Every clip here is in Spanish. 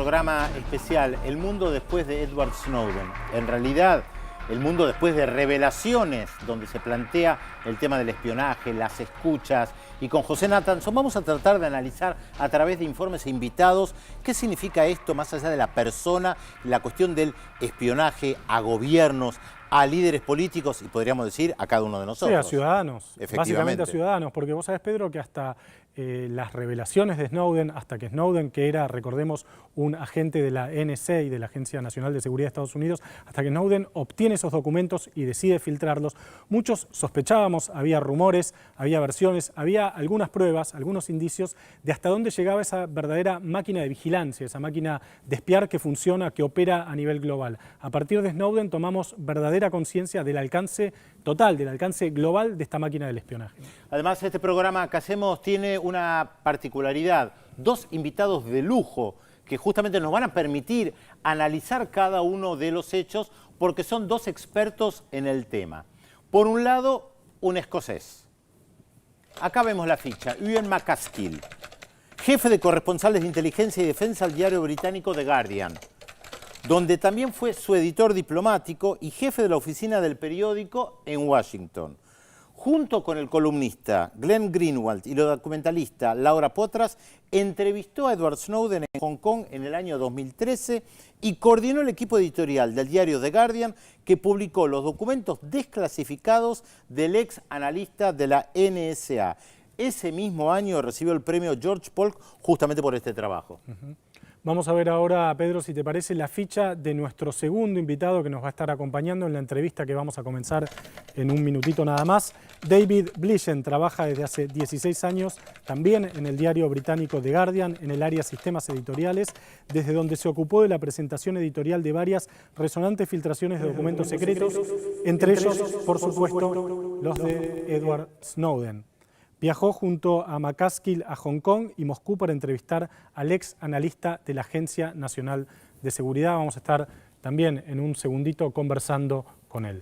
programa especial El mundo después de Edward Snowden. En realidad, el mundo después de revelaciones, donde se plantea el tema del espionaje, las escuchas. Y con José Nathanson vamos a tratar de analizar a través de informes e invitados qué significa esto más allá de la persona, la cuestión del espionaje a gobiernos, a líderes políticos y podríamos decir a cada uno de nosotros. Sí, a ciudadanos, Efectivamente. básicamente a ciudadanos, porque vos sabés, Pedro, que hasta las revelaciones de Snowden, hasta que Snowden, que era, recordemos, un agente de la NSA, de la Agencia Nacional de Seguridad de Estados Unidos, hasta que Snowden obtiene esos documentos y decide filtrarlos, muchos sospechábamos, había rumores, había versiones, había algunas pruebas, algunos indicios de hasta dónde llegaba esa verdadera máquina de vigilancia, esa máquina de espiar que funciona, que opera a nivel global. A partir de Snowden tomamos verdadera conciencia del alcance total, del alcance global de esta máquina del espionaje. Además, este programa que hacemos tiene una particularidad, dos invitados de lujo que justamente nos van a permitir analizar cada uno de los hechos porque son dos expertos en el tema. Por un lado, un escocés. Acá vemos la ficha, Ewan MacAskill, jefe de corresponsales de inteligencia y defensa al diario británico The Guardian, donde también fue su editor diplomático y jefe de la oficina del periódico en Washington. Junto con el columnista Glenn Greenwald y la documentalista Laura Poitras, entrevistó a Edward Snowden en Hong Kong en el año 2013 y coordinó el equipo editorial del diario The Guardian que publicó los documentos desclasificados del ex analista de la NSA. Ese mismo año recibió el premio George Polk justamente por este trabajo. Vamos a ver ahora, Pedro, si te parece, la ficha de nuestro segundo invitado que nos va a estar acompañando en la entrevista que vamos a comenzar en un minutito nada más. David Blichen trabaja desde hace 16 años también en el diario británico The Guardian, en el área sistemas editoriales, desde donde se ocupó de la presentación editorial de varias resonantes filtraciones de documentos secretos, entre ellos, por supuesto, los de Edward Snowden. Viajó junto a MacAskill a Hong Kong y Moscú para entrevistar al ex analista de la Agencia Nacional de Seguridad. Vamos a estar también en un segundito conversando con él.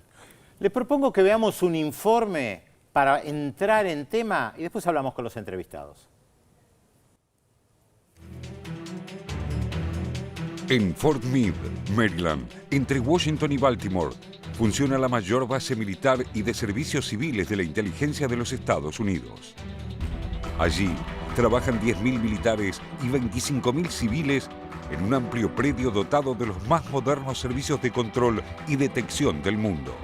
Les propongo que veamos un informe para entrar en tema y después hablamos con los entrevistados. En Fort Meade, Maryland, entre Washington y Baltimore, funciona la mayor base militar y de servicios civiles de la inteligencia de los Estados Unidos. Allí trabajan 10.000 militares y 25.000 civiles en un amplio predio dotado de los más modernos servicios de control y detección del mundo.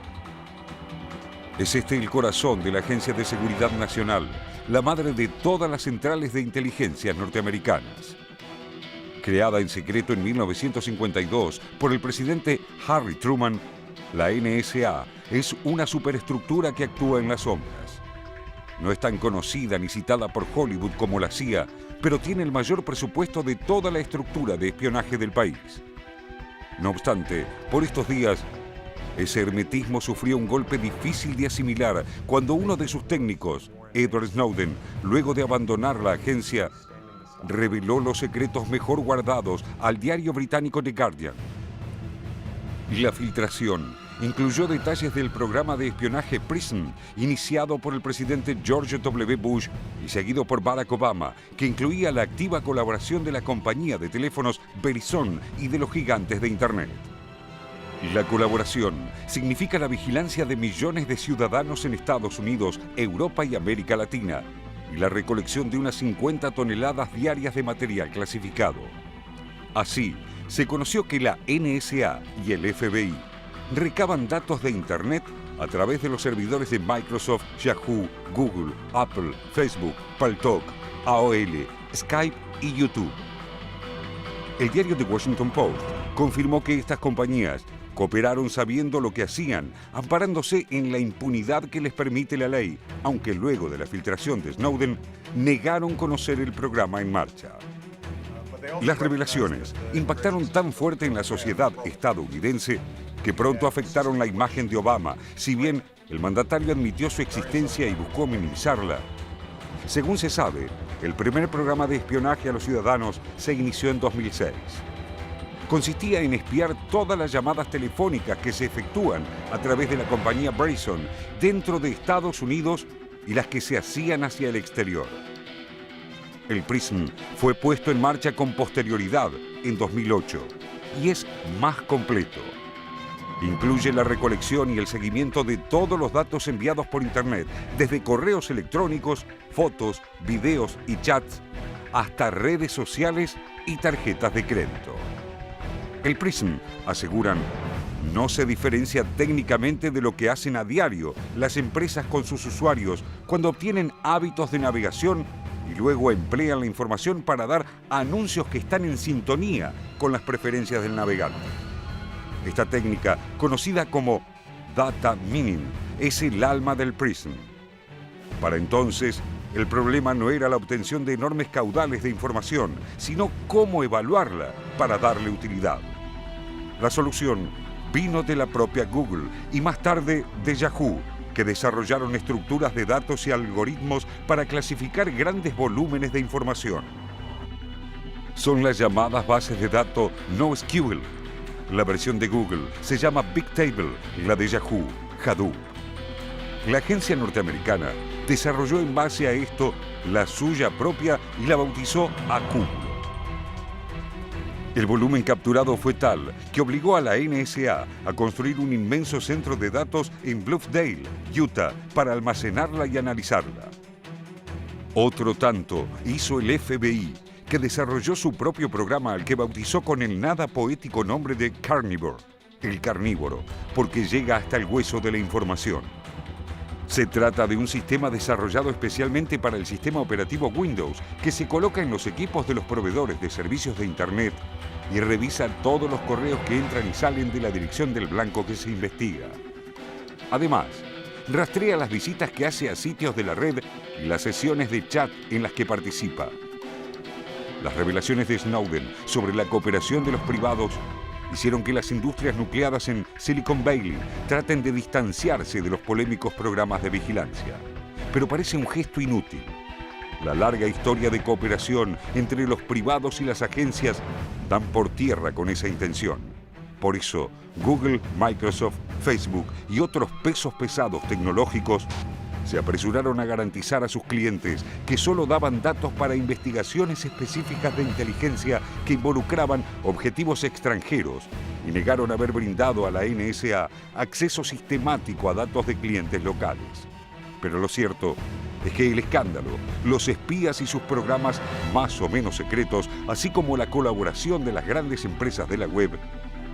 Es este el corazón de la Agencia de Seguridad Nacional, la madre de todas las centrales de inteligencia norteamericanas. Creada en secreto en 1952 por el presidente Harry Truman, la NSA es una superestructura que actúa en las sombras. No es tan conocida ni citada por Hollywood como la CIA, pero tiene el mayor presupuesto de toda la estructura de espionaje del país. No obstante, por estos días, ese hermetismo sufrió un golpe difícil de asimilar cuando uno de sus técnicos, Edward Snowden, luego de abandonar la agencia, reveló los secretos mejor guardados al diario británico The Guardian. La filtración incluyó detalles del programa de espionaje PRISM, iniciado por el presidente George W. Bush y seguido por Barack Obama, que incluía la activa colaboración de la compañía de teléfonos Verizon y de los gigantes de Internet. La colaboración significa la vigilancia de millones de ciudadanos en Estados Unidos, Europa y América Latina, y la recolección de unas 50 toneladas diarias de material clasificado. Así, se conoció que la NSA y el FBI recaban datos de Internet a través de los servidores de Microsoft, Yahoo, Google, Apple, Facebook, Paltalk, AOL, Skype y YouTube. El diario The Washington Post confirmó que estas compañías cooperaron sabiendo lo que hacían, amparándose en la impunidad que les permite la ley, aunque luego de la filtración de Snowden negaron conocer el programa en marcha. Las revelaciones impactaron tan fuerte en la sociedad estadounidense que pronto afectaron la imagen de Obama, si bien el mandatario admitió su existencia y buscó minimizarla. Según se sabe, el primer programa de espionaje a los ciudadanos se inició en 2006. Consistía en espiar todas las llamadas telefónicas que se efectúan a través de la compañía Verizon dentro de Estados Unidos y las que se hacían hacia el exterior. El PRISM fue puesto en marcha con posterioridad, en 2008, y es más completo. Incluye la recolección y el seguimiento de todos los datos enviados por Internet, desde correos electrónicos, fotos, videos y chats, hasta redes sociales y tarjetas de crédito. El PRISM, aseguran, no se diferencia técnicamente de lo que hacen a diario las empresas con sus usuarios cuando obtienen hábitos de navegación y luego emplean la información para dar anuncios que están en sintonía con las preferencias del navegante. Esta técnica, conocida como data mining, es el alma del PRISM. Para entonces, el problema no era la obtención de enormes caudales de información, sino cómo evaluarla para darle utilidad. La solución vino de la propia Google y más tarde de Yahoo, que desarrollaron estructuras de datos y algoritmos para clasificar grandes volúmenes de información. Son las llamadas bases de datos NoSQL. La versión de Google se llama Bigtable y la de Yahoo, Hadoop. La agencia norteamericana desarrolló en base a esto la suya propia y la bautizó Acúmulo. El volumen capturado fue tal que obligó a la NSA a construir un inmenso centro de datos en Bluffdale, Utah, para almacenarla y analizarla. Otro tanto hizo el FBI, que desarrolló su propio programa al que bautizó con el nada poético nombre de Carnivore, el carnívoro, porque llega hasta el hueso de la información. Se trata de un sistema desarrollado especialmente para el sistema operativo Windows, que se coloca en los equipos de los proveedores de servicios de Internet y revisa todos los correos que entran y salen de la dirección del blanco que se investiga. Además, rastrea las visitas que hace a sitios de la red y las sesiones de chat en las que participa. Las revelaciones de Snowden sobre la cooperación de los privados hicieron que las industrias nucleadas en Silicon Valley traten de distanciarse de los polémicos programas de vigilancia. Pero parece un gesto inútil. La larga historia de cooperación entre los privados y las agencias dan por tierra con esa intención. Por eso, Google, Microsoft, Facebook y otros pesos pesados tecnológicos se apresuraron a garantizar a sus clientes que solo daban datos para investigaciones específicas de inteligencia que involucraban objetivos extranjeros y negaron haber brindado a la NSA acceso sistemático a datos de clientes locales. Pero lo cierto es que el escándalo, los espías y sus programas más o menos secretos, así como la colaboración de las grandes empresas de la web,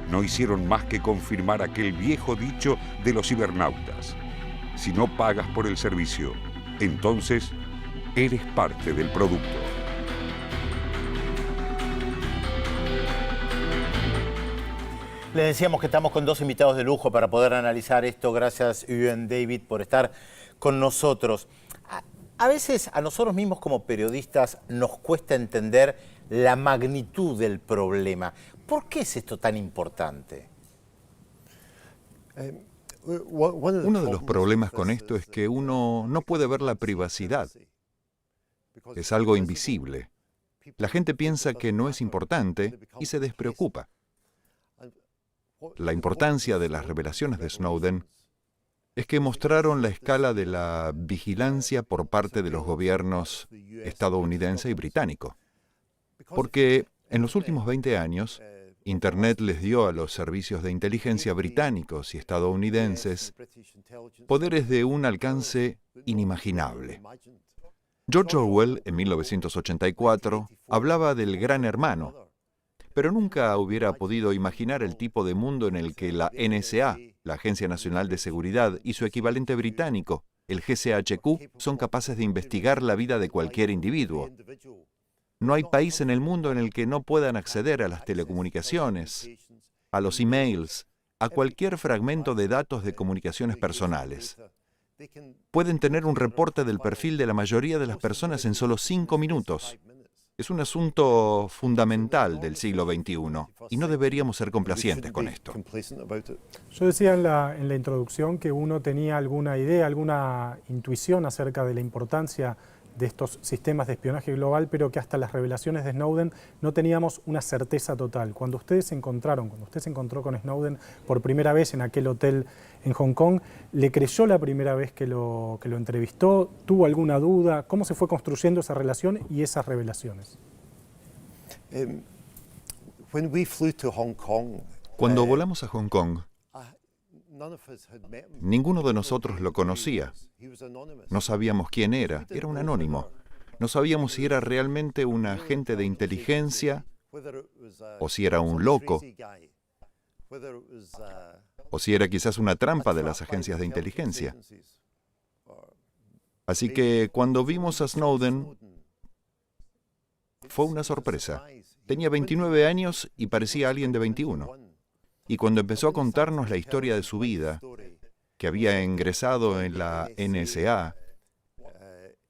no hicieron más que confirmar aquel viejo dicho de los cibernautas. Si no pagas por el servicio, entonces eres parte del producto. Le decíamos que estamos con dos invitados de lujo para poder analizar esto. Gracias, Ewan David, por estar con nosotros. A veces a nosotros mismos como periodistas nos cuesta entender la magnitud del problema. ¿Por qué es esto tan importante? Uno de los problemas con esto es que uno no puede ver la privacidad. Es algo invisible. La gente piensa que no es importante y se despreocupa. La importancia de las revelaciones de Snowden es que mostraron la escala de la vigilancia por parte de los gobiernos estadounidense y británico. Porque en los últimos 20 años, Internet les dio a los servicios de inteligencia británicos y estadounidenses poderes de un alcance inimaginable. George Orwell, en 1984, hablaba del Gran Hermano, pero nunca hubiera podido imaginar el tipo de mundo en el que la NSA, la Agencia Nacional de Seguridad, y su equivalente británico, el GCHQ, son capaces de investigar la vida de cualquier individuo. No hay país en el mundo en el que no puedan acceder a las telecomunicaciones, a los emails, a cualquier fragmento de datos de comunicaciones personales. Pueden tener un reporte del perfil de la mayoría de las personas en solo 5 minutos. Es un asunto fundamental del siglo XXI y no deberíamos ser complacientes con esto. Yo decía en la introducción que uno tenía alguna idea, alguna intuición acerca de la importancia de estos sistemas de espionaje global, pero que hasta las revelaciones de Snowden no teníamos una certeza total. Cuando usted se encontró con Snowden por primera vez en aquel hotel en Hong Kong, ¿le creyó la primera vez que lo entrevistó? ¿Tuvo alguna duda? ¿Cómo se fue construyendo esa relación y esas revelaciones? Cuando volamos a Hong Kong, ninguno de nosotros lo conocía. No sabíamos quién era un anónimo. No sabíamos si era realmente un agente de inteligencia o si era un loco o si era quizás una trampa de las agencias de inteligencia. Así que cuando vimos a Snowden, fue una sorpresa. Tenía 29 años y parecía alguien de 21. Y cuando empezó a contarnos la historia de su vida, que había ingresado en la NSA,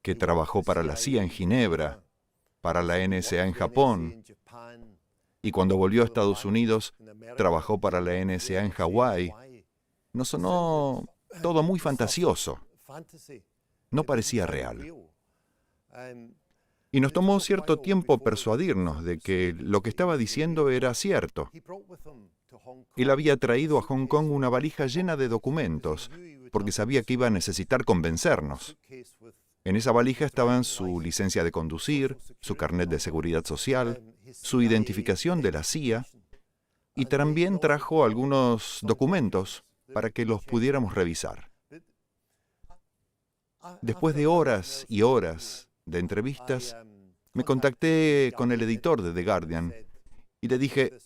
que trabajó para la CIA en Ginebra, para la NSA en Japón, y cuando volvió a Estados Unidos, trabajó para la NSA en Hawái, nos sonó todo muy fantasioso. No parecía real. Y nos tomó cierto tiempo persuadirnos de que lo que estaba diciendo era cierto. Él había traído a Hong Kong una valija llena de documentos, porque sabía que iba a necesitar convencernos. En esa valija estaban su licencia de conducir, su carnet de seguridad social, su identificación de la CIA, y también trajo algunos documentos para que los pudiéramos revisar. Después de horas y horas de entrevistas, me contacté con el editor de The Guardian y le dije,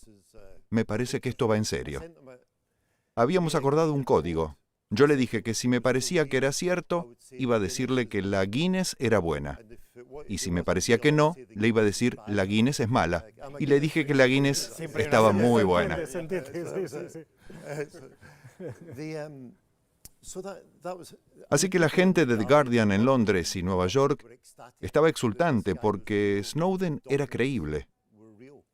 me parece que esto va en serio. Habíamos acordado un código. Yo le dije que si me parecía que era cierto, iba a decirle que la Guinness era buena. Y si me parecía que no, le iba a decir la Guinness es mala. Y le dije que la Guinness estaba muy buena. Así que la gente de The Guardian en Londres y Nueva York estaba exultante porque Snowden era creíble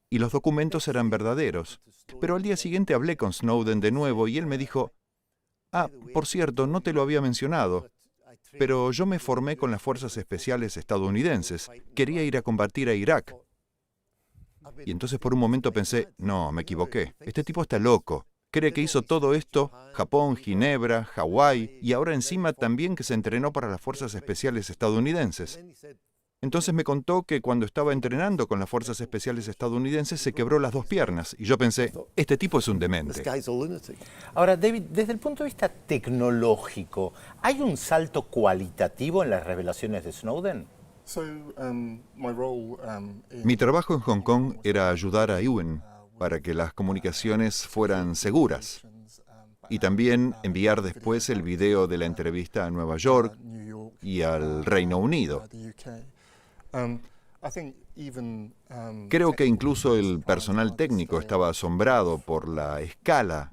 y los documentos eran verdaderos. Pero al día siguiente hablé con Snowden de nuevo y él me dijo, por cierto, no te lo había mencionado, pero yo me formé con las fuerzas especiales estadounidenses. Quería ir a combatir a Irak. Y entonces por un momento pensé, no, me equivoqué. Este tipo está loco. Cree que hizo todo esto, Japón, Ginebra, Hawái, y ahora encima también que se entrenó para las fuerzas especiales estadounidenses. Entonces me contó que cuando estaba entrenando con las fuerzas especiales estadounidenses se quebró las dos piernas. Y yo pensé, este tipo es un demente. Ahora, David, desde el punto de vista tecnológico, ¿hay un salto cualitativo en las revelaciones de Snowden? Mi trabajo en Hong Kong era ayudar a Ewen para que las comunicaciones fueran seguras. Y también enviar después el video de la entrevista a Nueva York y al Reino Unido. Creo que incluso el personal técnico estaba asombrado por la escala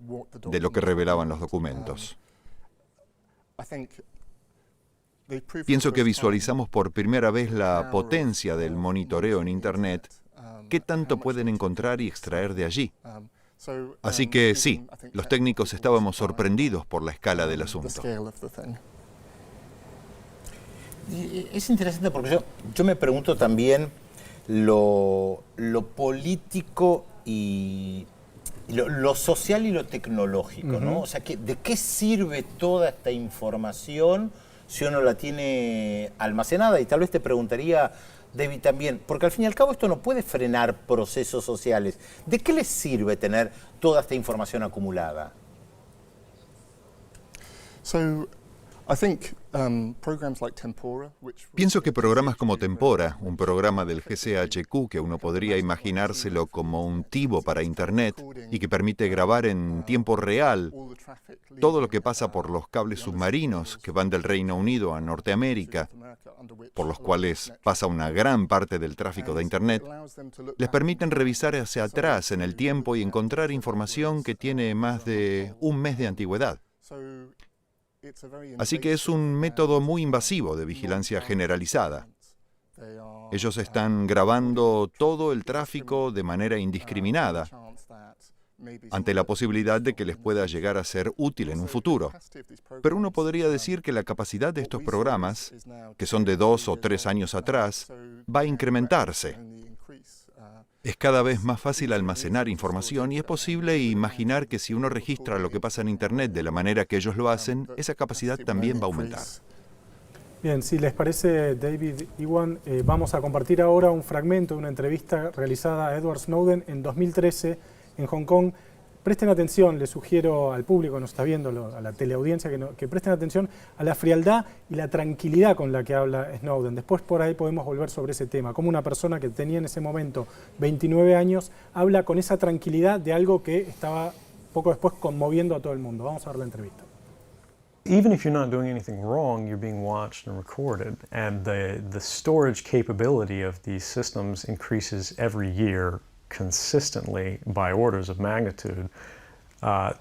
de lo que revelaban los documentos. Pienso que visualizamos por primera vez la potencia del monitoreo en Internet, qué tanto pueden encontrar y extraer de allí. Así que sí, los técnicos estábamos sorprendidos por la escala del asunto. Y es interesante porque yo me pregunto también lo político y lo social y lo tecnológico, ¿no? O sea, ¿de qué sirve toda esta información si uno la tiene almacenada? Y tal vez te preguntaría, David, también, porque al fin y al cabo esto no puede frenar procesos sociales. ¿De qué les sirve tener toda esta información acumulada? Pienso que programas como Tempora, un programa del GCHQ que uno podría imaginárselo como un TiVo para Internet y que permite grabar en tiempo real todo lo que pasa por los cables submarinos que van del Reino Unido a Norteamérica, por los cuales pasa una gran parte del tráfico de Internet, les permiten revisar hacia atrás en el tiempo y encontrar información que tiene más de un mes de antigüedad. Así que es un método muy invasivo de vigilancia generalizada. Ellos están grabando todo el tráfico de manera indiscriminada ante la posibilidad de que les pueda llegar a ser útil en un futuro. Pero uno podría decir que la capacidad de estos programas, que son de 2 o 3 años atrás, va a incrementarse. Es cada vez más fácil almacenar información y es posible imaginar que si uno registra lo que pasa en Internet de la manera que ellos lo hacen, esa capacidad también va a aumentar. Bien, si les parece, David, Ewan, vamos a compartir ahora un fragmento de una entrevista realizada a Edward Snowden en 2013 en Hong Kong. Presten atención, les sugiero al público que nos está viendo, a la teleaudiencia, que presten atención a la frialdad y la tranquilidad con la que habla Snowden. Después por ahí podemos volver sobre ese tema, cómo una persona que tenía en ese momento 29 años habla con esa tranquilidad de algo que estaba poco después conmoviendo a todo el mundo. Vamos a ver la entrevista. Even if you're not doing anything wrong, you're being watched and recorded, and the storage capability of these systems increases every year consistently by orders of magnitude,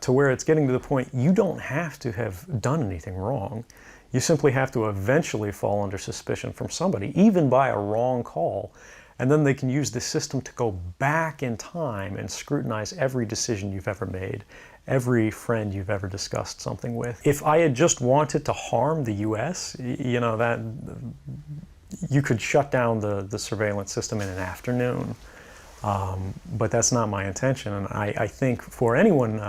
to where it's getting to the point you don't have to have done anything wrong. You simply have to eventually fall under suspicion from somebody, even by a wrong call, and then they can use the system to go back in time and scrutinize every decision you've ever made, every friend you've ever discussed something with. If I had just wanted to harm the US, you know, that you could shut down the surveillance system in an afternoon. But that's not my intention, and I think for anyone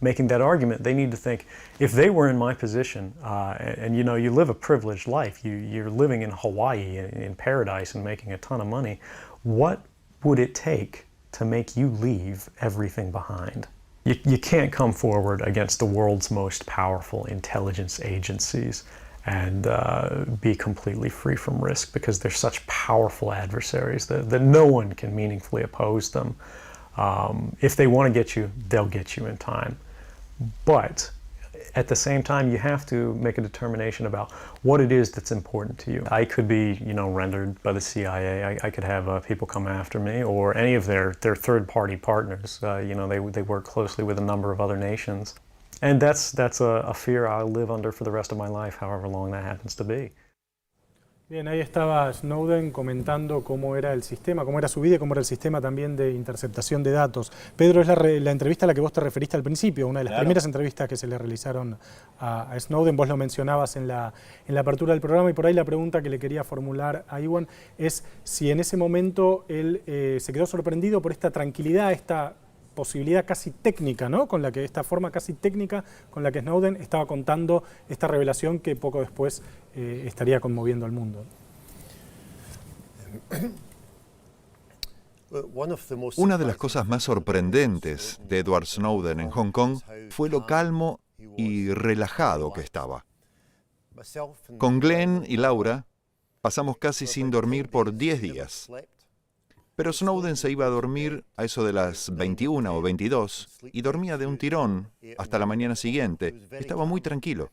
making that argument, they need to think, if they were in my position, and you know, you live a privileged life, you're living in Hawaii in paradise and making a ton of money, what would it take to make you leave everything behind? You can't come forward against the world's most powerful intelligence agencies and be completely free from risk, because they're such powerful adversaries that no one can meaningfully oppose them. If they want to get you, they'll get you in time. But at the same time, you have to make a determination about what it is that's important to you. I could be, you know, rendered by the CIA. I could have people come after me, or any of their third-party partners. You know, they work closely with a number of other nations. And that's a fear I'll live under for the rest of my life, however long that happens to be. Bien, ahí estaba Snowden comentando cómo era el sistema, cómo era su vida y cómo era el sistema también de interceptación de datos. Pedro, es la entrevista a la que vos te referiste al principio, una de las primeras entrevistas que se le realizaron a Snowden. Vos lo mencionabas en la apertura del programa, y por ahí la pregunta que le quería formular a Ewan es si en ese momento él se quedó sorprendido por esta tranquilidad, esta posibilidad casi técnica, ¿no? Esta forma casi técnica con la que Snowden estaba contando esta revelación que poco después estaría conmoviendo al mundo. Una de las cosas más sorprendentes de Edward Snowden en Hong Kong fue lo calmo y relajado que estaba. Con Glenn y Laura pasamos casi sin dormir por 10 días. Pero Snowden se iba a dormir a eso de las 21 o 22 y dormía de un tirón hasta la mañana siguiente. Estaba muy tranquilo.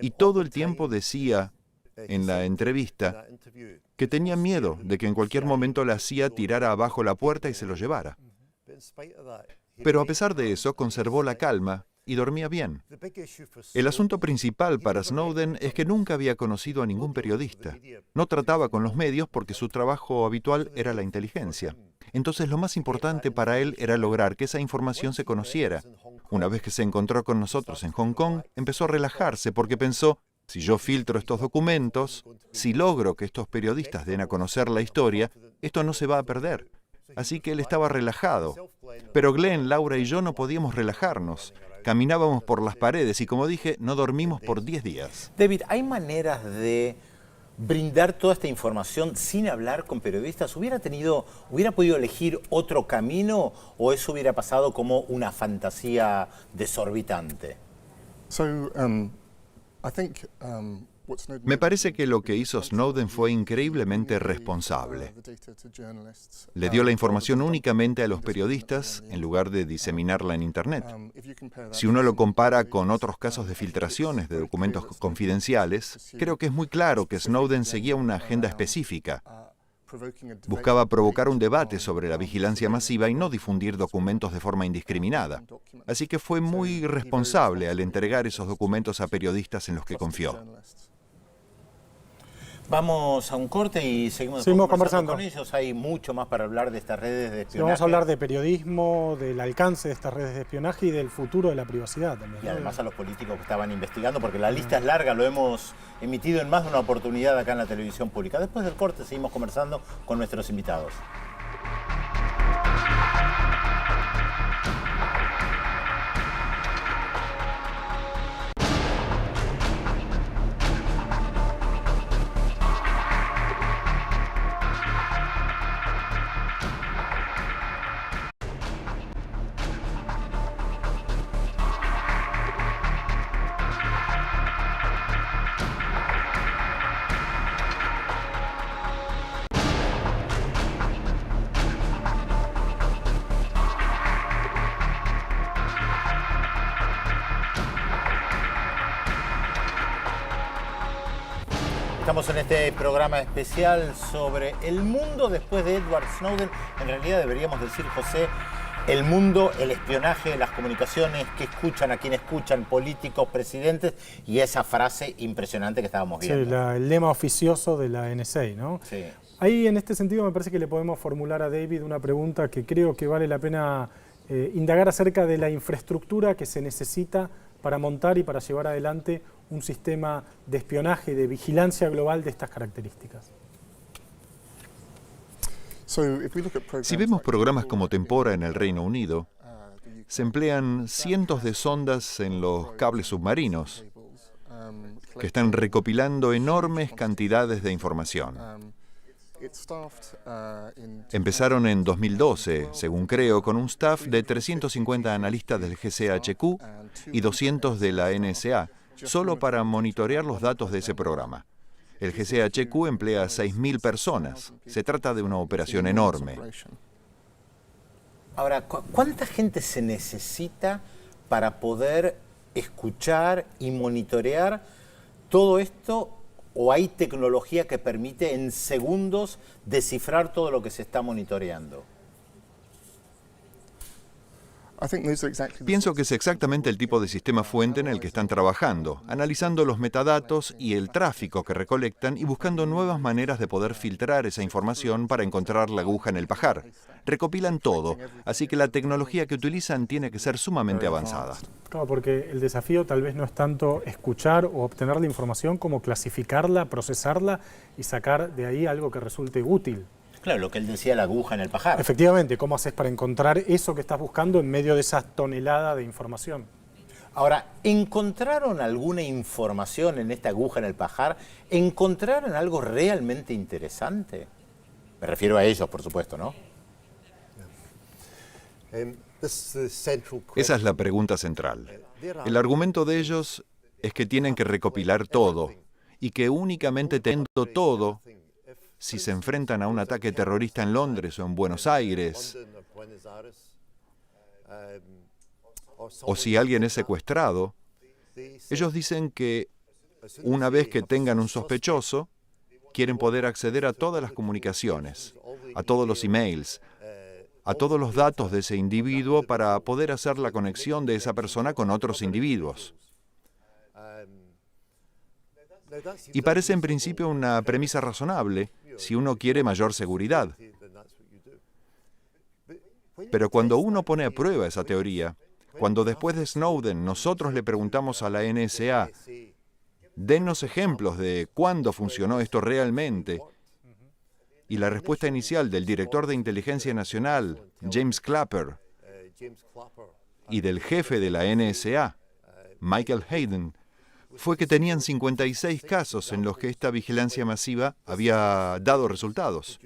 Y todo el tiempo decía en la entrevista que tenía miedo de que en cualquier momento la CIA tirara abajo la puerta y se lo llevara. Pero a pesar de eso, conservó la calma y dormía bien. El asunto principal para Snowden es que nunca había conocido a ningún periodista. No trataba con los medios porque su trabajo habitual era la inteligencia. Entonces lo más importante para él era lograr que esa información se conociera. Una vez que se encontró con nosotros en Hong Kong, empezó a relajarse porque pensó, si yo filtro estos documentos, si logro que estos periodistas den a conocer la historia, esto no se va a perder. Así que él estaba relajado. Pero Glenn, Laura y yo no podíamos relajarnos. Caminábamos por las paredes y, como dije, no dormimos por 10 días. David, ¿hay maneras de brindar toda esta información sin hablar con periodistas? ¿Hubiera podido elegir otro camino o eso hubiera pasado como una fantasía desorbitante? Me parece que lo que hizo Snowden fue increíblemente responsable. Le dio la información únicamente a los periodistas en lugar de diseminarla en Internet. Si uno lo compara con otros casos de filtraciones de documentos confidenciales, creo que es muy claro que Snowden seguía una agenda específica. Buscaba provocar un debate sobre la vigilancia masiva y no difundir documentos de forma indiscriminada. Así que fue muy responsable al entregar esos documentos a periodistas en los que confió. Vamos a un corte y seguimos conversando con ellos. Hay mucho más para hablar de estas redes de espionaje. Sí, vamos a hablar de periodismo, del alcance de estas redes de espionaje y del futuro de la privacidad también. Y además a los políticos que estaban investigando, porque la lista es larga, lo hemos emitido en más de una oportunidad acá en la televisión pública. Después del corte seguimos conversando con nuestros invitados. Estamos en este programa especial sobre el mundo después de Edward Snowden. En realidad deberíamos decir, José, el mundo, el espionaje, las comunicaciones, que escuchan, a quién escuchan, políticos, presidentes, y esa frase impresionante que estábamos viendo. Sí, el lema oficioso de la NSA, ¿no? Sí. Ahí, en este sentido, me parece que le podemos formular a David una pregunta que creo que vale la pena indagar acerca de la infraestructura que se necesita para montar y para llevar adelante un sistema de espionaje, de vigilancia global de estas características. Si vemos programas como Tempora en el Reino Unido, se emplean cientos de sondas en los cables submarinos que están recopilando enormes cantidades de información. Empezaron en 2012, según creo, con un staff de 350 analistas del GCHQ y 200 de la NSA, solo para monitorear los datos de ese programa. El GCHQ emplea a 6.000 personas. Se trata de una operación enorme. Ahora, ¿cuánta gente se necesita para poder escuchar y monitorear todo esto? ¿O hay tecnología que permite en segundos descifrar todo lo que se está monitoreando? Pienso que es exactamente el tipo de sistema fuente en el que están trabajando, analizando los metadatos y el tráfico que recolectan y buscando nuevas maneras de poder filtrar esa información para encontrar la aguja en el pajar. Recopilan todo, así que la tecnología que utilizan tiene que ser sumamente avanzada. Claro, porque el desafío tal vez no es tanto escuchar o obtener la información como clasificarla, procesarla y sacar de ahí algo que resulte útil. Claro, lo que él decía, la aguja en el pajar. Efectivamente, ¿cómo haces para encontrar eso que estás buscando en medio de esa tonelada de información? Ahora, ¿encontraron alguna información en esta aguja en el pajar? ¿Encontraron algo realmente interesante? Me refiero a ellos, por supuesto, ¿no? Esa es la pregunta central. El argumento de ellos es que tienen que recopilar todo y que únicamente teniendo todo, si se enfrentan a un ataque terrorista en Londres o en Buenos Aires, o si alguien es secuestrado, ellos dicen que una vez que tengan un sospechoso, quieren poder acceder a todas las comunicaciones, a todos los emails, a todos los datos de ese individuo para poder hacer la conexión de esa persona con otros individuos. Y parece en principio una premisa razonable si uno quiere mayor seguridad. Pero cuando uno pone a prueba esa teoría, cuando después de Snowden nosotros le preguntamos a la NSA, dennos ejemplos de cuándo funcionó esto realmente, y la respuesta inicial del director de Inteligencia Nacional, James Clapper, y del jefe de la NSA, Michael Hayden, fue que tenían 56 casos en los que esta vigilancia masiva había dado resultados.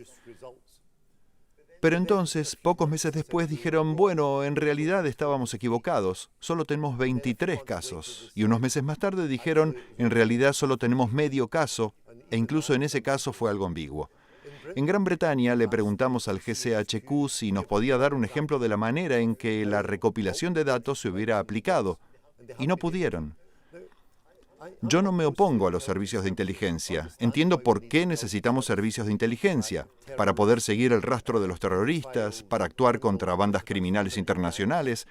Pero entonces, pocos meses después, dijeron, bueno, en realidad estábamos equivocados, solo tenemos 23 casos. Y unos meses más tarde dijeron, en realidad solo tenemos medio caso, e incluso en ese caso fue algo ambiguo. En Gran Bretaña le preguntamos al GCHQ si nos podía dar un ejemplo de la manera en que la recopilación de datos se hubiera aplicado, y no pudieron. Yo no me opongo a los servicios de inteligencia. Entiendo por qué necesitamos servicios de inteligencia, para poder seguir el rastro de los terroristas, para actuar contra bandas criminales internacionales,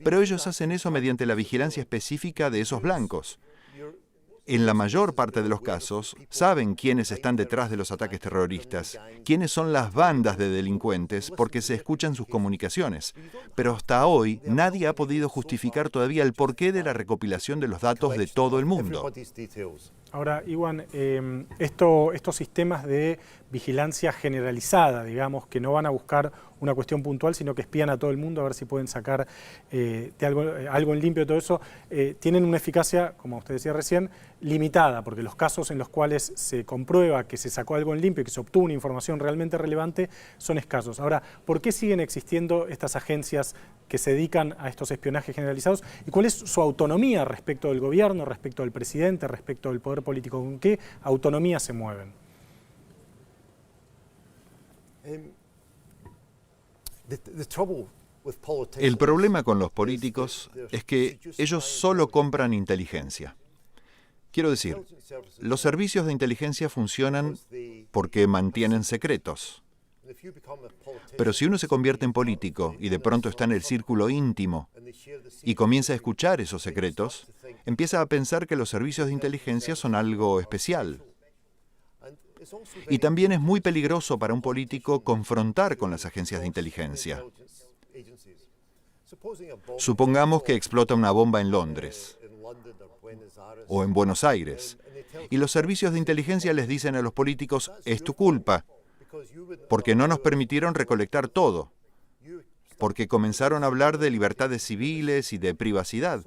pero ellos hacen eso mediante la vigilancia específica de esos blancos. en la mayor parte de los casos, saben quiénes están detrás de los ataques terroristas, quiénes son las bandas de delincuentes, porque se escuchan sus comunicaciones. Pero hasta hoy nadie ha podido justificar todavía el porqué de la recopilación de los datos de todo el mundo. Ahora, Iwan, estos sistemas de vigilancia generalizada, digamos, que no van a buscar una cuestión puntual, sino que espían a todo el mundo a ver si pueden sacar algo en limpio de todo eso, tienen una eficacia, como usted decía recién, limitada, porque los casos en los cuales se comprueba que se sacó algo en limpio y que se obtuvo una información realmente relevante son escasos. Ahora, ¿por qué siguen existiendo estas agencias que se dedican a estos espionajes generalizados? ¿Y cuál es su autonomía respecto del gobierno, respecto del presidente, respecto del poder político? ¿Con qué autonomía se mueven? El problema con los políticos es que ellos solo compran inteligencia. Quiero decir, los servicios de inteligencia funcionan porque mantienen secretos. Pero si uno se convierte en político y de pronto está en el círculo íntimo y comienza a escuchar esos secretos, empieza a pensar que los servicios de inteligencia son algo especial. Y también es muy peligroso para un político confrontar con las agencias de inteligencia. Supongamos que explota una bomba en Londres o en Buenos Aires, y los servicios de inteligencia les dicen a los políticos, es tu culpa, porque no nos permitieron recolectar todo, porque comenzaron a hablar de libertades civiles y de privacidad.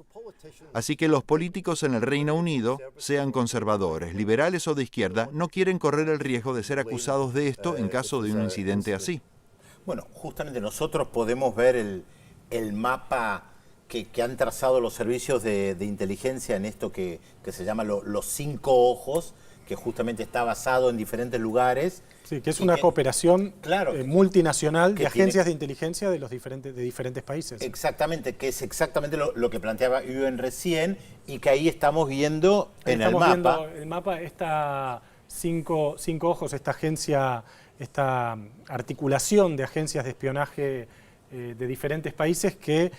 Así que los políticos en el Reino Unido, sean conservadores, liberales o de izquierda, no quieren correr el riesgo de ser acusados de esto en caso de un incidente así. Bueno, justamente nosotros podemos ver el mapa que han trazado los servicios de inteligencia en esto que se llama los 5 ojos, que justamente está basado en diferentes lugares. Sí, que es una cooperación multinacional de agencias de inteligencia de diferentes países. Exactamente, que es exactamente lo que planteaba Iwan recién y que ahí estamos viendo en el mapa. Estamos viendo el mapa, esta 5 ojos, esta agencia, esta articulación de agencias de espionaje de diferentes países que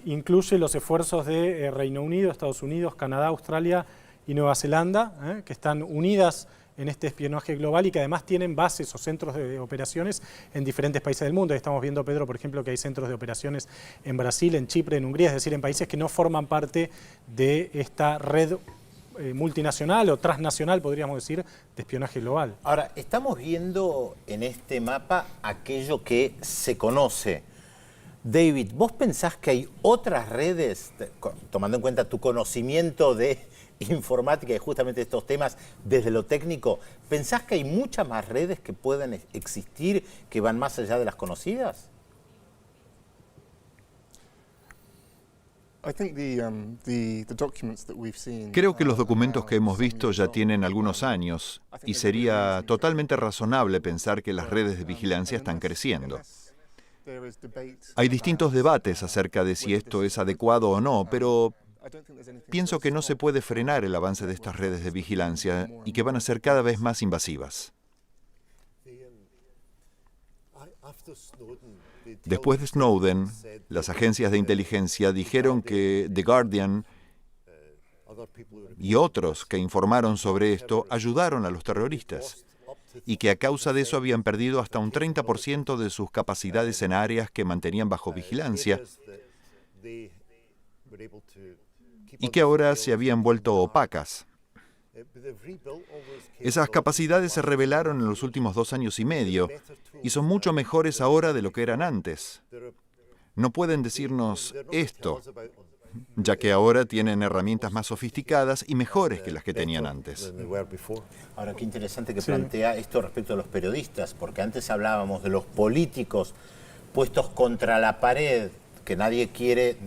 incluye los esfuerzos de Reino Unido, Estados Unidos, Canadá, Australia y Nueva Zelanda, que están unidas en este espionaje global y que además tienen bases o centros de operaciones en diferentes países del mundo. Estamos viendo, Pedro, por ejemplo, que hay centros de operaciones en Brasil, en Chipre, en Hungría, es decir, en países que no forman parte de esta red multinacional o transnacional, podríamos decir, de espionaje global. Ahora, estamos viendo en este mapa aquello que se conoce. David, ¿vos pensás que hay otras redes, tomando en cuenta tu conocimiento de informática y justamente estos temas desde lo técnico, pensás que hay muchas más redes que pueden existir que van más allá de las conocidas? Creo que los documentos que hemos visto ya tienen algunos años y sería totalmente razonable pensar que las redes de vigilancia están creciendo. Hay distintos debates acerca de si esto es adecuado o no, pero pienso que no se puede frenar el avance de estas redes de vigilancia y que van a ser cada vez más invasivas. Después de Snowden, las agencias de inteligencia dijeron que The Guardian y otros que informaron sobre esto ayudaron a los terroristas y que a causa de eso habían perdido hasta un 30% de sus capacidades en áreas que mantenían bajo vigilancia y que ahora se habían vuelto opacas. Esas capacidades se revelaron en los últimos 2 años y medio y son mucho mejores ahora de lo que eran antes. No pueden decirnos esto, ya que ahora tienen herramientas más sofisticadas y mejores que las que tenían antes. Ahora, qué interesante que plantea esto respecto a los periodistas, porque antes hablábamos de los políticos puestos contra la pared, que nadie quiere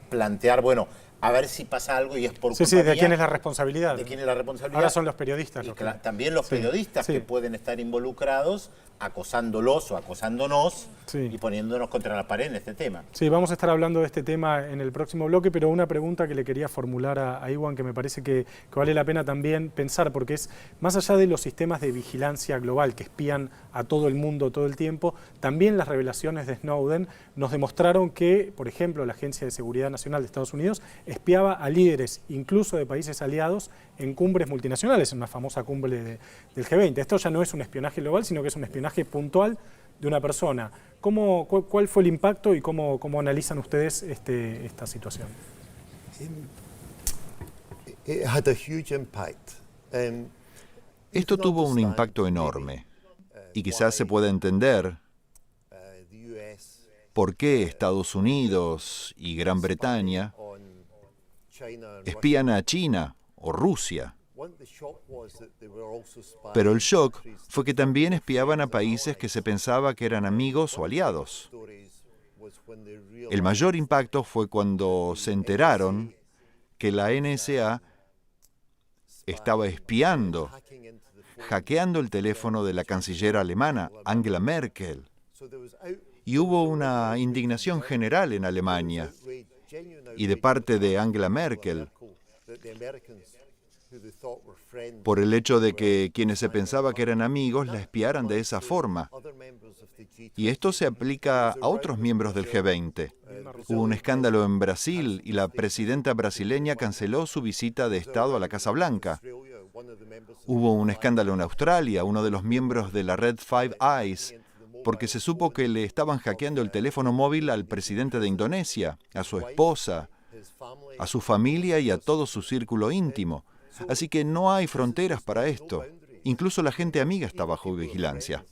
plantear, bueno, a ver si pasa algo y es por culpa ¿de mía. quién es la responsabilidad? ¿De quién es la responsabilidad? Ahora son los periodistas. Y también los periodistas que pueden estar involucrados acosándolos o acosándonos y poniéndonos contra la pared en este tema. Sí, vamos a estar hablando de este tema en el próximo bloque, pero una pregunta que le quería formular a Iwan, que me parece que vale la pena también pensar, porque es más allá de los sistemas de vigilancia global que espían a todo el mundo todo el tiempo, también las revelaciones de Snowden nos demostraron que, por ejemplo, la Agencia de Seguridad Nacional de Estados Unidos espiaba a líderes, incluso de países aliados, en cumbres multinacionales, en una famosa cumbre del G20. Esto ya no es un espionaje global, sino que es un espionaje puntual de una persona. ¿Cuál fue el impacto y cómo analizan ustedes esta situación? It had a huge impact. Esto tuvo un impacto enorme y quizás se pueda entender por qué Estados Unidos y Gran Bretaña espían a China o Rusia. Pero el shock fue que también espiaban a países que se pensaba que eran amigos o aliados. El mayor impacto fue cuando se enteraron que la NSA estaba espiando, hackeando el teléfono de la canciller alemana, Angela Merkel. Y hubo una indignación general en Alemania y de parte de Angela Merkel por el hecho de que quienes se pensaba que eran amigos la espiaran de esa forma. Y esto se aplica a otros miembros del G20. Hubo un escándalo en Brasil y la presidenta brasileña canceló su visita de Estado a la Casa Blanca. Hubo un escándalo en Australia, uno de los miembros de la red Five Eyes, porque se supo que le estaban hackeando el teléfono móvil al presidente de Indonesia, a su esposa, a su familia y a todo su círculo íntimo. Así que no hay fronteras para esto. Incluso la gente amiga está bajo vigilancia.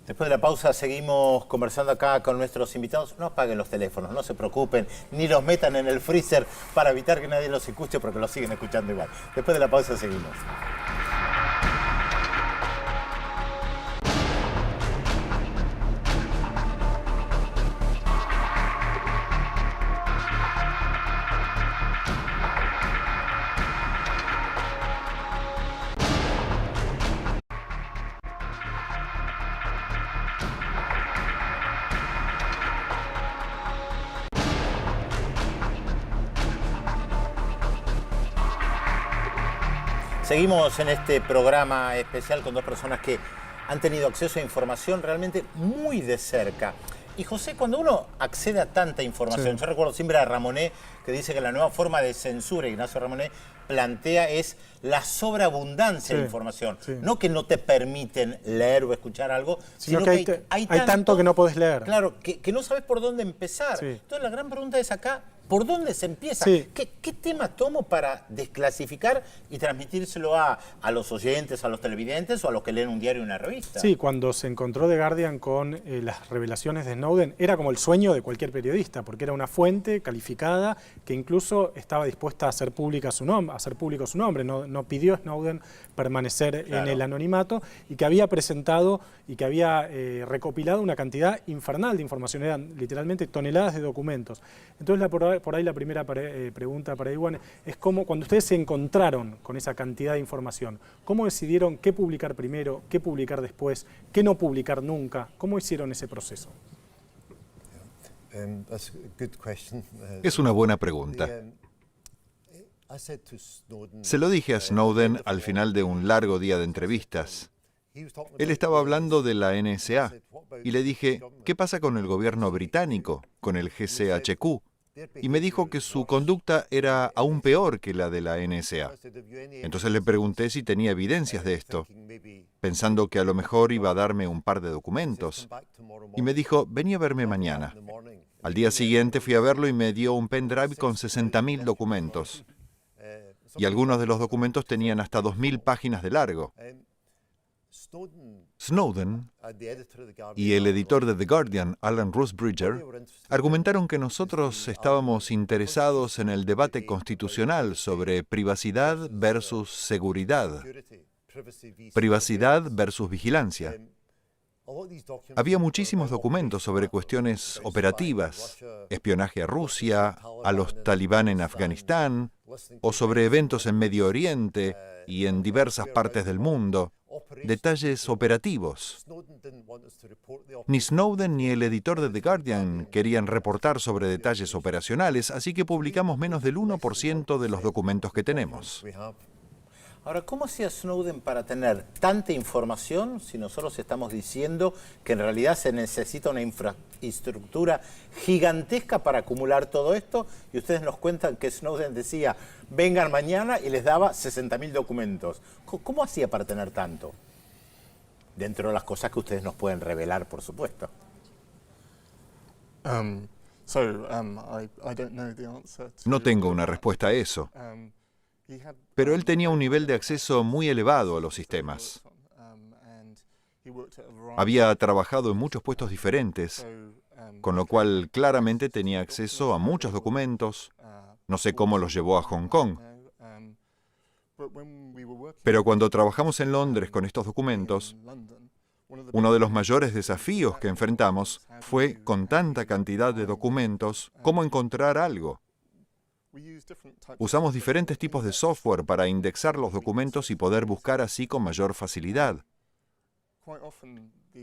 Después de la pausa seguimos conversando acá con nuestros invitados. No apaguen los teléfonos, no se preocupen, ni los metan en el freezer para evitar que nadie los escuche porque los siguen escuchando igual. Después de la pausa seguimos. Seguimos en este programa especial con dos personas que han tenido acceso a información realmente muy de cerca. Y José, cuando uno accede a tanta información, yo recuerdo siempre a Ramonet que dice que la nueva forma de censura, Ignacio Ramonet plantea, es la sobreabundancia de información. No que no te permiten leer o escuchar algo, sino que hay tanto que no podés leer. Claro, que no sabes por dónde empezar. Entonces la gran pregunta es acá, ¿por dónde se empieza? ¿Qué tema tomo para desclasificar y transmitírselo a los oyentes, a los televidentes o a los que leen un diario o una revista? Sí, cuando se encontró The Guardian con las revelaciones de Snowden, era como el sueño de cualquier periodista, porque era una fuente calificada que incluso estaba dispuesta a hacer público su nombre. No pidió Snowden permanecer en el anonimato y que había presentado y que había recopilado una cantidad infernal de información. Eran literalmente toneladas de documentos. Entonces por ahí la primera pregunta para Iwan es cómo, cuando ustedes se encontraron con esa cantidad de información, ¿cómo decidieron qué publicar primero, qué publicar después, qué no publicar nunca? ¿Cómo hicieron ese proceso? Es una buena pregunta. Se lo dije a Snowden al final de un largo día de entrevistas. Él estaba hablando de la NSA y le dije, ¿qué pasa con el gobierno británico, con el GCHQ? Y me dijo que su conducta era aún peor que la de la NSA. Entonces le pregunté si tenía evidencias de esto, pensando que a lo mejor iba a darme un par de documentos. Y me dijo, vení a verme mañana. Al día siguiente fui a verlo y me dio un pendrive con 60.000 documentos. Y algunos de los documentos tenían hasta 2.000 páginas de largo. Snowden y el editor de The Guardian, Alan Rusbridger, argumentaron que nosotros estábamos interesados en el debate constitucional sobre privacidad versus seguridad, privacidad versus vigilancia. Había muchísimos documentos sobre cuestiones operativas, espionaje a Rusia, a los talibán en Afganistán, o sobre eventos en Medio Oriente y en diversas partes del mundo, detalles operativos. Ni Snowden ni el editor de The Guardian querían reportar sobre detalles operacionales, así que publicamos menos del 1% de los documentos que tenemos. Ahora, ¿cómo hacía Snowden para tener tanta información si nosotros estamos diciendo que en realidad se necesita una infraestructura gigantesca para acumular todo esto? Y ustedes nos cuentan que Snowden decía, vengan mañana y les daba 60.000 documentos. ¿Cómo hacía para tener tanto? Dentro de las cosas que ustedes nos pueden revelar, por supuesto. No tengo una respuesta a eso. Pero él tenía un nivel de acceso muy elevado a los sistemas. Había trabajado en muchos puestos diferentes, con lo cual claramente tenía acceso a muchos documentos. No sé cómo los llevó a Hong Kong. Pero cuando trabajamos en Londres con estos documentos, uno de los mayores desafíos que enfrentamos fue, con tanta cantidad de documentos, cómo encontrar algo. Usamos diferentes tipos de software para indexar los documentos y poder buscar así con mayor facilidad.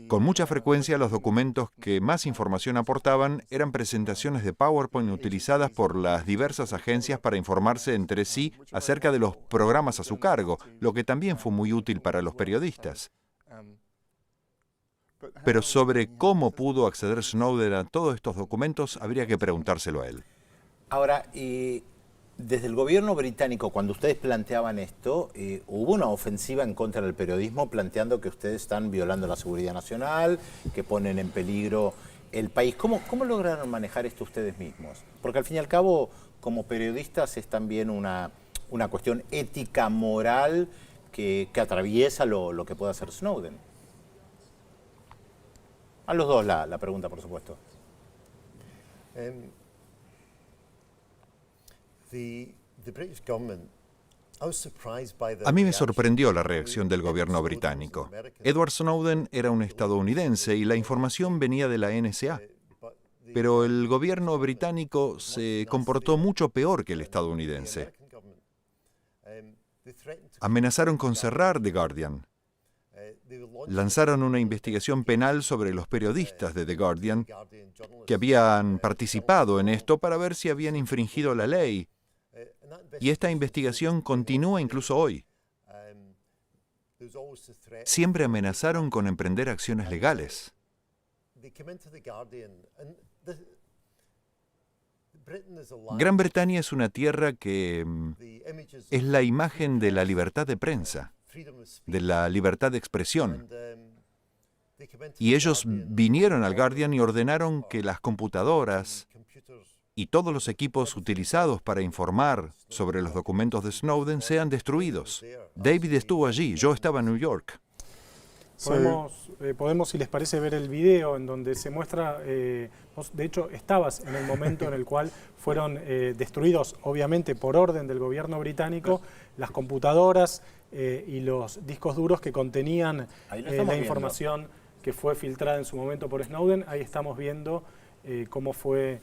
Con mucha frecuencia, los documentos que más información aportaban eran presentaciones de PowerPoint utilizadas por las diversas agencias para informarse entre sí acerca de los programas a su cargo, lo que también fue muy útil para los periodistas. Pero sobre cómo pudo acceder Snowden a todos estos documentos, habría que preguntárselo a él. Ahora, desde el gobierno británico, cuando ustedes planteaban esto, hubo una ofensiva en contra del periodismo planteando que ustedes están violando la seguridad nacional, que ponen en peligro el país. ¿Cómo lograron manejar esto ustedes mismos? Porque al fin y al cabo, como periodistas, es también una cuestión ética, moral, que atraviesa lo que puede hacer Snowden. A los dos la pregunta, por supuesto. A mí me sorprendió la reacción del gobierno británico. Edward Snowden era un estadounidense y la información venía de la NSA. Pero el gobierno británico se comportó mucho peor que el estadounidense. Amenazaron con cerrar The Guardian. Lanzaron una investigación penal sobre los periodistas de The Guardian que habían participado en esto para ver si habían infringido la ley. Y esta investigación continúa incluso hoy. Siempre amenazaron con emprender acciones legales. Gran Bretaña es una tierra que es la imagen de la libertad de prensa, de la libertad de expresión. Y ellos vinieron al Guardian y ordenaron que las computadoras y todos los equipos utilizados para informar sobre los documentos de Snowden sean destruidos. David estuvo allí, yo estaba en New York. Podemos, si les parece, ver el video en donde se muestra, vos de hecho estabas en el momento en el cual fueron destruidos, obviamente por orden del gobierno británico, las computadoras y los discos duros que contenían la información que fue filtrada en su momento por Snowden. Ahí estamos viendo cómo fue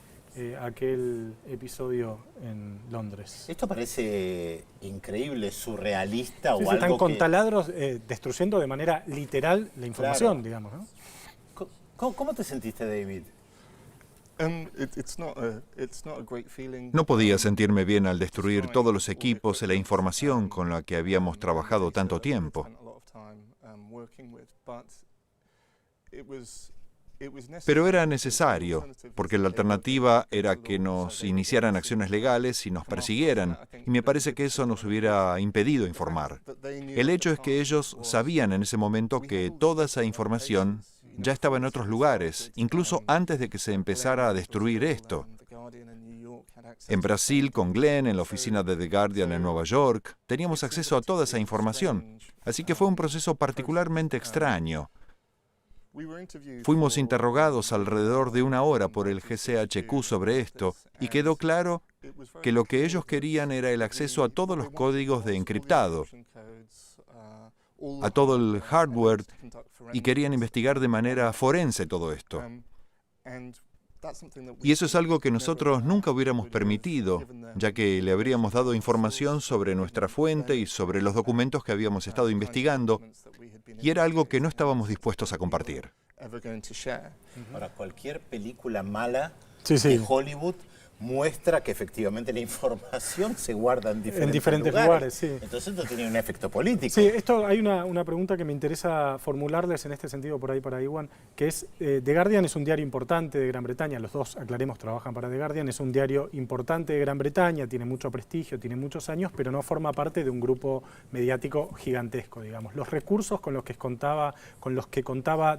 aquel episodio en Londres. Esto parece increíble, surrealista Sí, o están algo con que... taladros destruyendo de manera literal la información, Claro. digamos, ¿no? ¿Cómo te sentiste, David? No podía sentirme bien al destruir todos los equipos y la información con la que habíamos trabajado tanto tiempo. Pero era necesario, porque la alternativa era que nos iniciaran acciones legales y nos persiguieran, y me parece que eso nos hubiera impedido informar. El hecho es que ellos sabían en ese momento que toda esa información ya estaba en otros lugares, incluso antes de que se empezara a destruir esto. En Brasil, con Glenn, en la oficina de The Guardian en Nueva York, teníamos acceso a toda esa información, así que fue un proceso particularmente extraño. Fuimos interrogados alrededor de 1 hora por el GCHQ sobre esto y quedó claro que lo que ellos querían era el acceso a todos los códigos de encriptado, a todo el hardware, y querían investigar de manera forense todo esto. Y eso es algo que nosotros nunca hubiéramos permitido, ya que le habríamos dado información sobre nuestra fuente y sobre los documentos que habíamos estado investigando, y era algo que no estábamos dispuestos a compartir. Ahora, cualquier película mala Sí. de Hollywood muestra que efectivamente la información se guarda en diferentes lugares, sí. Entonces esto tiene un efecto político. Sí, esto hay una pregunta que me interesa formularles en este sentido por ahí para Iwan, que es, The Guardian es un diario importante de Gran Bretaña, los dos, aclaremos, trabajan para The Guardian, es un diario importante de Gran Bretaña, tiene mucho prestigio, tiene muchos años, pero no forma parte de un grupo mediático gigantesco, digamos. Los recursos con los que contaba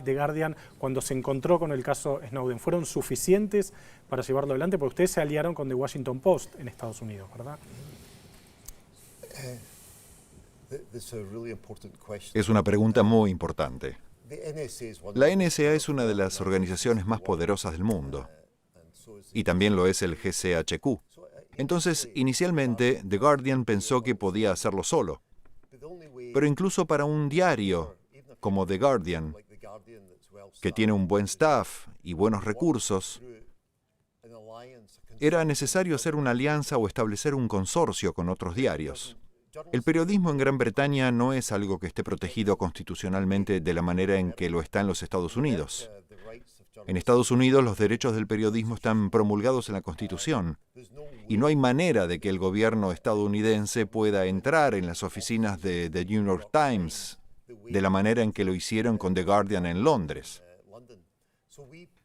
The Guardian cuando se encontró con el caso Snowden, ¿fueron suficientes para llevarlo adelante? Porque ustedes se aliaron con The Washington Post en Estados Unidos, ¿verdad? Es una pregunta muy importante. La NSA es una de las organizaciones más poderosas del mundo, y también lo es el GCHQ. Entonces, inicialmente, The Guardian pensó que podía hacerlo solo. Pero incluso para un diario como The Guardian, que tiene un buen staff y buenos recursos, era necesario hacer una alianza o establecer un consorcio con otros diarios. El periodismo en Gran Bretaña no es algo que esté protegido constitucionalmente de la manera en que lo está en los Estados Unidos. En Estados Unidos los derechos del periodismo están promulgados en la Constitución y no hay manera de que el gobierno estadounidense pueda entrar en las oficinas de The New York Times de la manera en que lo hicieron con The Guardian en Londres.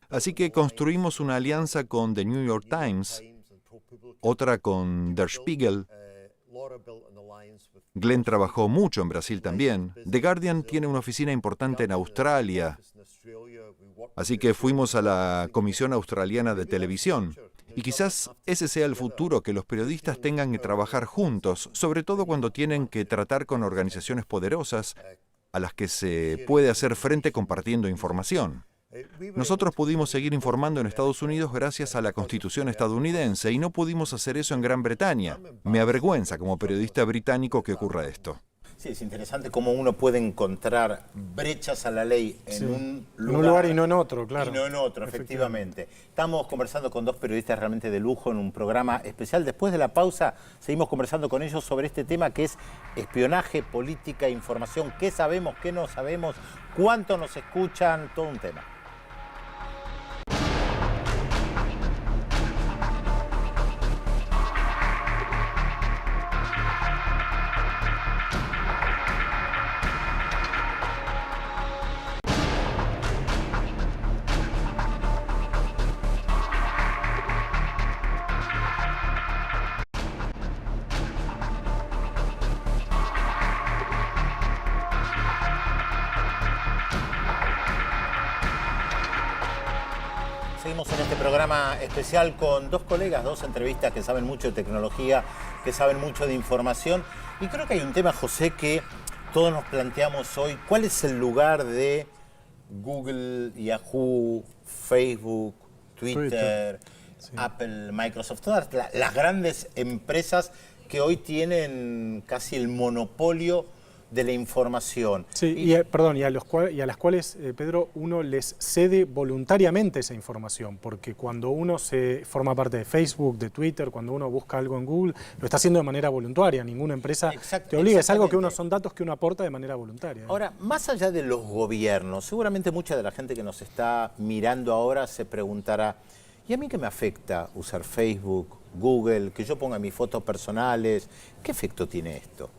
Así que construimos una alianza con The New York Times, otra con Der Spiegel. Glenn trabajó mucho en Brasil también. The Guardian tiene una oficina importante en Australia. Así que fuimos a la Comisión Australiana de Televisión. Y quizás ese sea el futuro, que los periodistas tengan que trabajar juntos, sobre todo cuando tienen que tratar con organizaciones poderosas a las que se puede hacer frente compartiendo información. Nosotros pudimos seguir informando en Estados Unidos gracias a la Constitución estadounidense y no pudimos hacer eso en Gran Bretaña. Me avergüenza como periodista británico que ocurra esto. Sí, es interesante cómo uno puede encontrar brechas a la ley en un lugar y no en otro, claro. Y no en otro, efectivamente. Estamos conversando con dos periodistas realmente de lujo en un programa especial. Después de la pausa seguimos conversando con ellos sobre este tema que es espionaje, política, información. ¿Qué sabemos, qué no sabemos? ¿Cuánto nos escuchan? Todo un tema. Seguimos en este programa especial con dos colegas, dos entrevistas que saben mucho de tecnología, que saben mucho de información. Y creo que hay un tema, José, que todos nos planteamos hoy. ¿Cuál es el lugar de Google, Yahoo, Facebook, Twitter, sí, Apple, Microsoft? Todas las grandes empresas que hoy tienen casi el monopolio de la información. Sí, y a las cuales, Pedro, uno les cede voluntariamente esa información, porque cuando uno se forma parte de Facebook, de Twitter, cuando uno busca algo en Google, lo está haciendo de manera voluntaria, ninguna empresa te obliga, es algo que son datos que uno aporta de manera voluntaria. Ahora, más allá de los gobiernos, seguramente mucha de la gente que nos está mirando ahora se preguntará, ¿y a mí qué me afecta usar Facebook, Google, que yo ponga mis fotos personales? ¿Qué efecto tiene esto?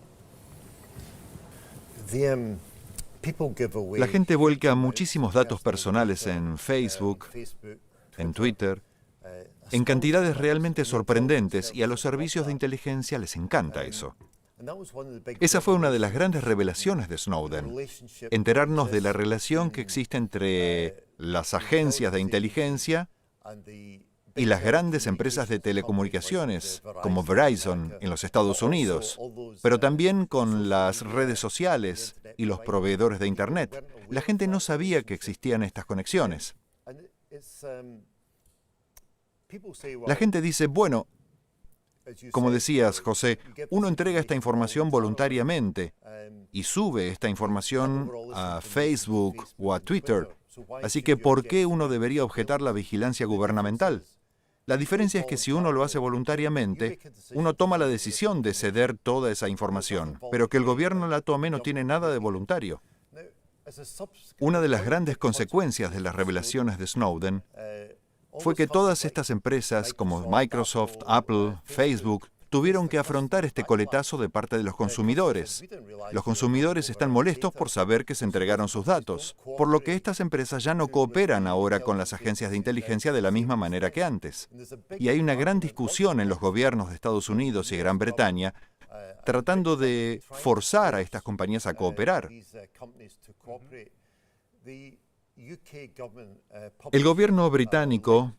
La gente vuelca muchísimos datos personales en Facebook, en Twitter, en cantidades realmente sorprendentes, y a los servicios de inteligencia les encanta eso. Esa fue una de las grandes revelaciones de Snowden, enterarnos de la relación que existe entre las agencias de inteligencia y las grandes empresas de telecomunicaciones, como Verizon en los Estados Unidos, pero también con las redes sociales y los proveedores de Internet. La gente no sabía que existían estas conexiones. La gente dice, bueno, como decías, José, uno entrega esta información voluntariamente y sube esta información a Facebook o a Twitter. Así que, ¿por qué uno debería objetar la vigilancia gubernamental? La diferencia es que si uno lo hace voluntariamente, uno toma la decisión de ceder toda esa información, pero que el gobierno la tome no tiene nada de voluntario. Una de las grandes consecuencias de las revelaciones de Snowden fue que todas estas empresas como Microsoft, Apple, Facebook, tuvieron que afrontar este coletazo de parte de los consumidores. Los consumidores están molestos por saber que se entregaron sus datos, por lo que estas empresas ya no cooperan ahora con las agencias de inteligencia de la misma manera que antes. Y hay una gran discusión en los gobiernos de Estados Unidos y Gran Bretaña tratando de forzar a estas compañías a cooperar. El gobierno británico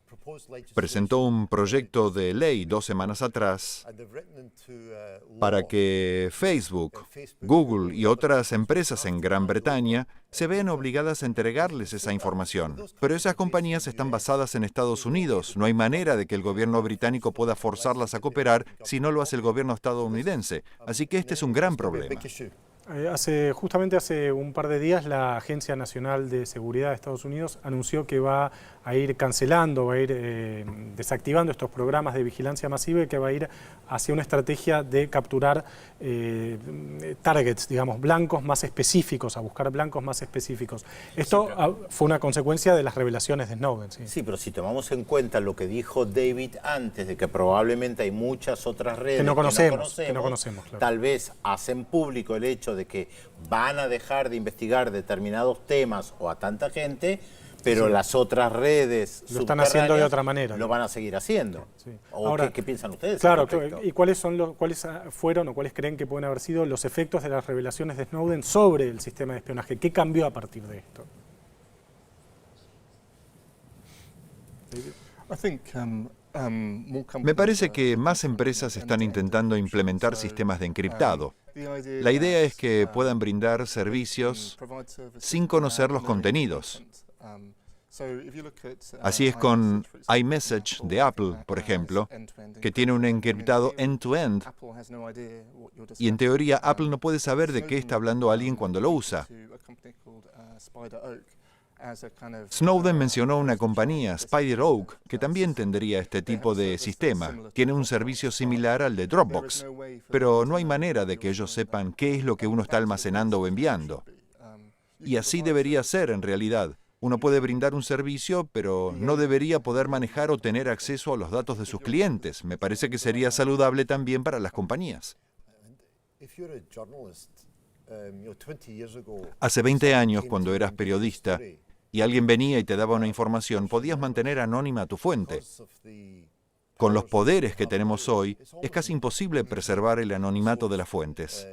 presentó un proyecto de ley 2 semanas atrás para que Facebook, Google y otras empresas en Gran Bretaña se vean obligadas a entregarles esa información. Pero esas compañías están basadas en Estados Unidos. No hay manera de que el gobierno británico pueda forzarlas a cooperar si no lo hace el gobierno estadounidense. Así que este es un gran problema. Justamente hace un par de días la Agencia Nacional de Seguridad de Estados Unidos anunció que va a ir cancelando, va a ir desactivando estos programas de vigilancia masiva y que va a ir hacia una estrategia de capturar targets, digamos, blancos más específicos, a buscar blancos más específicos. Esto fue una consecuencia de las revelaciones de Snowden. Sí, pero si tomamos en cuenta lo que dijo David antes, de que probablemente hay muchas otras redes que no conocemos, claro. Tal vez hacen público el hecho de que van a dejar de investigar determinados temas o a tanta gente, pero las otras redes lo están haciendo de otra manera. Lo van a seguir haciendo. Sí. Ahora, ¿qué piensan ustedes? Claro, ¿y cuáles fueron o cuáles creen que pueden haber sido los efectos de las revelaciones de Snowden sobre el sistema de espionaje? ¿Qué cambió a partir de esto? Me parece que más empresas están intentando implementar sistemas de encriptado. La idea es que puedan brindar servicios sin conocer los contenidos. Así es con iMessage de Apple, por ejemplo, que tiene un encriptado end-to-end. Y en teoría Apple no puede saber de qué está hablando alguien cuando lo usa. Snowden mencionó una compañía, Spider Oak, que también tendría este tipo de sistema. Tiene un servicio similar al de Dropbox, pero no hay manera de que ellos sepan qué es lo que uno está almacenando o enviando. Y así debería ser en realidad. Uno puede brindar un servicio, pero no debería poder manejar o tener acceso a los datos de sus clientes. Me parece que sería saludable también para las compañías. Hace 20 años, cuando eras periodista, y alguien venía y te daba una información, podías mantener anónima tu fuente. Con los poderes que tenemos hoy, es casi imposible preservar el anonimato de las fuentes.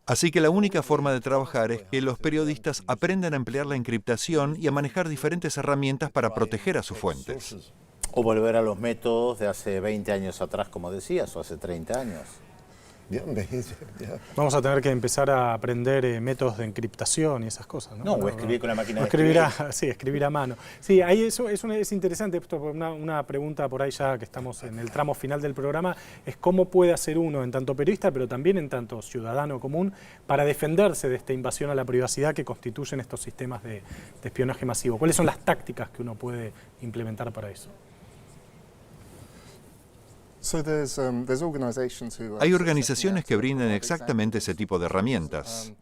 Así que la única forma de trabajar es que los periodistas aprendan a emplear la encriptación y a manejar diferentes herramientas para proteger a sus fuentes. O volver a los métodos de hace 20 años atrás, como decías, o hace 30 años. Vamos a tener que empezar a aprender métodos de encriptación y esas cosas, ¿no? O escribir con la máquina de escribir. Sí, escribir a mano. Sí, ahí es interesante, esto, una pregunta por ahí ya que estamos en el tramo final del programa, es cómo puede hacer uno, en tanto periodista, pero también en tanto ciudadano común, para defenderse de esta invasión a la privacidad que constituyen estos sistemas de espionaje masivo. ¿Cuáles son las tácticas que uno puede implementar para eso? Hay organizaciones que brindan exactamente ese tipo de herramientas.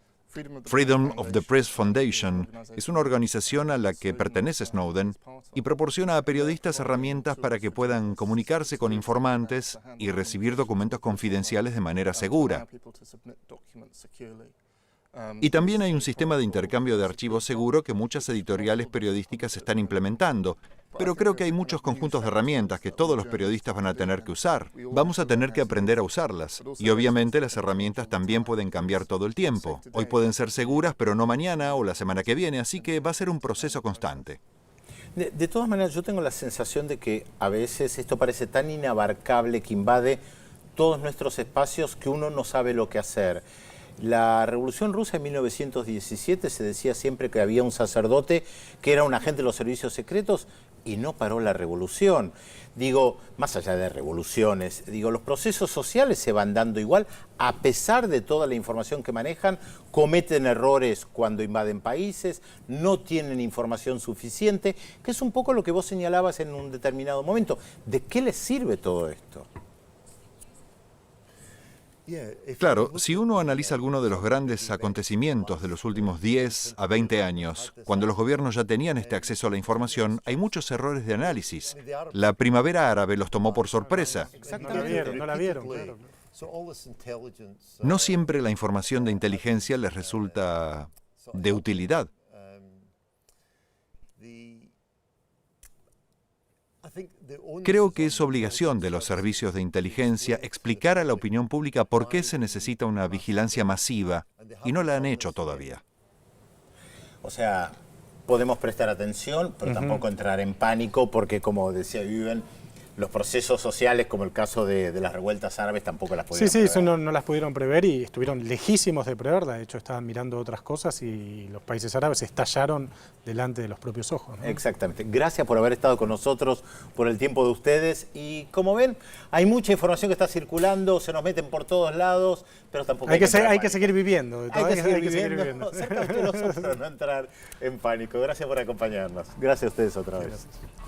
Freedom of the Press Foundation es una organización a la que pertenece Snowden y proporciona a periodistas herramientas para que puedan comunicarse con informantes y recibir documentos confidenciales de manera segura. Y también hay un sistema de intercambio de archivos seguro que muchas editoriales periodísticas están implementando, pero creo que hay muchos conjuntos de herramientas que todos los periodistas van a tener que usar. Vamos a tener que aprender a usarlas. Y obviamente las herramientas también pueden cambiar todo el tiempo. Hoy pueden ser seguras, pero no mañana o la semana que viene, así que va a ser un proceso constante. De todas maneras, yo tengo la sensación de que a veces esto parece tan inabarcable que invade todos nuestros espacios que uno no sabe lo que hacer. La Revolución Rusa en 1917 se decía siempre que había un sacerdote que era un agente de los servicios secretos y no paró la revolución. Digo, más allá de revoluciones, digo, los procesos sociales se van dando igual, a pesar de toda la información que manejan, cometen errores cuando invaden países, no tienen información suficiente, que es un poco lo que vos señalabas en un determinado momento. ¿De qué les sirve todo esto? Claro, si uno analiza alguno de los grandes acontecimientos de los últimos 10 a 20 años, cuando los gobiernos ya tenían este acceso a la información, hay muchos errores de análisis. La primavera árabe los tomó por sorpresa. No la vieron, claro. No siempre la información de inteligencia les resulta de utilidad. Creo que es obligación de los servicios de inteligencia explicar a la opinión pública por qué se necesita una vigilancia masiva, y no la han hecho todavía. O sea, podemos prestar atención, pero tampoco entrar en pánico, porque como decía Viven, los procesos sociales, como el caso de las revueltas árabes, tampoco las pudieron prever. Eso no las pudieron prever y estuvieron lejísimos de preverla. De hecho, estaban mirando otras cosas y los países árabes estallaron delante de los propios ojos, ¿no? Exactamente. Gracias por haber estado con nosotros, por el tiempo de ustedes. Y como ven, hay mucha información que está circulando, se nos meten por todos lados, pero tampoco hay que seguir viviendo. Hay que seguir viviendo. Cerca de nosotros, no entrar en pánico. Gracias por acompañarnos. Gracias a ustedes otra vez. Gracias.